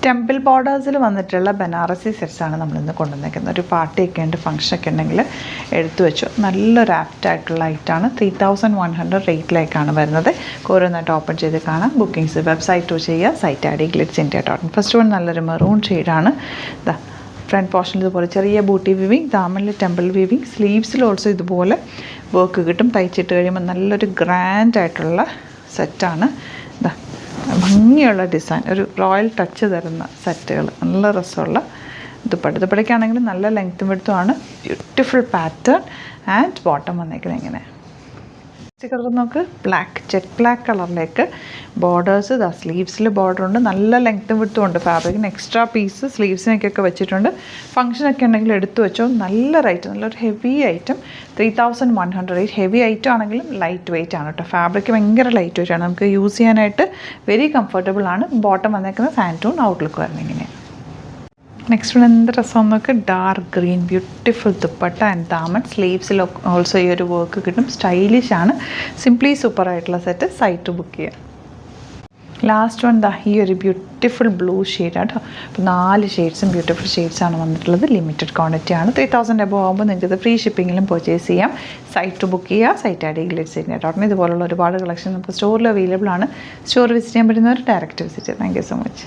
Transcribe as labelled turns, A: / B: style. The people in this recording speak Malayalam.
A: ടെമ്പിൾ ബോർഡേഴ്സിൽ വന്നിട്ടുള്ള ബനാറസി സെറ്റ്സാണ് നമ്മളിന്ന് കൊണ്ടുവന്നേക്കുന്നത്. ഒരു പാർട്ടിയൊക്കെ ഉണ്ട്, ഫംഗ്ഷനൊക്കെ ഉണ്ടെങ്കിൽ എടുത്തു വെച്ചു. നല്ലൊരു ആപ്റ്റായിട്ടുള്ള ഐറ്റാണ്. 3100 റേറ്റിലേക്കാണ് വരുന്നത്. ഓരോന്നായിട്ട് ഓപ്പൺ ചെയ്ത് കാണാം. ബുക്കിംഗ്സ് വെബ്സൈറ്റ് ചെയ്യുക. Site I D glitzindia.in. First one നല്ലൊരു മെറൂൺ ഷെയ്ഡാണ്. ഇതാ ഫ്രണ്ട് പോർഷനിൽ ഇതുപോലെ ചെറിയ ബൂട്ടി വിവിങ്, ദാമനിൽ ടെമ്പിൾ വിവിങ്, സ്ലീവ്സിൽ ഓൾസോ ഇതുപോലെ വർക്ക് കിട്ടും. തയ്ച്ചിട്ട് കഴിയുമ്പോൾ നല്ലൊരു ഗ്രാൻഡ് ആയിട്ടുള്ള സെറ്റാണ്. ഇതാ ഭംഗിയുള്ള ഡിസൈൻ, ഒരു റോയൽ ടച്ച് തരുന്ന സെറ്റുകൾ, നല്ല രസമുള്ള ദുപ്പട്ടയ്ക്കാണെങ്കിൽ നല്ല ലെങ്ത്തും വിഡ്ത്തുമാണ്. ബ്യൂട്ടിഫുൾ പാറ്റേൺ ആൻഡ് ബോട്ടം വന്നേക്കുന്നത് ഇങ്ങനെ. കളർ നമുക്ക് ബ്ലാക്ക്, ജെറ്റ് ബ്ലാക്ക് കളറിലേക്ക് ബോർഡേഴ്സ്, സ്ലീവ്സിൽ ബോർഡർ ഉണ്ട്. നല്ല ലെങ്ത്തും വിഡ്ത്തും ഉണ്ട്. ഫാബ്രിക്കിന് എക്സ്ട്രാ പീസ് സ്ലീവ്സിനൊക്കെ വെച്ചിട്ടുണ്ട്. ഫംഗ്ഷനൊക്കെ ഉണ്ടെങ്കിൽ എടുത്തു വെച്ചോ. നല്ല റേറ്റ്, നല്ലൊരു ഹെവി ഐറ്റം. 3100. ഹെവി ഐറ്റം ആണെങ്കിലും ലൈറ്റ് വെയിറ്റ് ആണ് കേട്ടോ. ഫാബ്രിക് ഭയങ്കര ലൈറ്റ് വെയിറ്റ് ആണ്. നമുക്ക് യൂസ് ചെയ്യാനായിട്ട് വെരി കംഫർട്ടബിൾ ആണ്. ബോട്ടം വന്നേക്കുന്നത് ഫാൻറ്റൂൺ, ഔട്ട്ലുക്ക് വരുന്നത് ഇങ്ങനെ. നെക്സ്റ്റ് വൺ എന്ത് രസം നോക്ക്, dark green, beautiful dupatta and ദാമൻ. സ്ലീവ്സിൽ ഓൾസോ ഈ ഒരു വർക്ക് കിട്ടും. സ്റ്റൈലിഷ് ആണ്. സിംപ്ലി സൂപ്പർ ആയിട്ടുള്ള സെറ്റ്. സൈറ്റ് ബുക്ക് ചെയ്യുക. ലാസ്റ്റ് വൺ ഈ ഒരു ബ്യൂട്ടിഫുൾ ബ്ലൂ ഷെയ്ഡാണ് കേട്ടോ. അപ്പോൾ 4 ഷെയ്ഡ്സും ബ്യൂട്ടിഫുൾ ഷെയ്ഡ്സാണ് വന്നിട്ടുള്ളത്. ലിമിറ്റഡ് ക്വാണ്ടിറ്റി ആണ്. 3000 എബോ ആകുമ്പോൾ നിങ്ങൾക്ക് ഇത് ഫ്രീ ഷിപ്പിങ്ങിലും പർച്ചേസ് ചെയ്യാം. സൈറ്റ് ബുക്ക് ചെയ്യുക. Site I D glitzindia.in. ഇതുപോലുള്ള ഒരുപാട് കളക്ഷൻ നമുക്ക് സ്റ്റോറിൽ അവൈലബിൾ ആണ്. സ്റ്റോർ വിസിറ്റ് ചെയ്യാൻ പറ്റുന്നവർ direct visit. Thank you so much.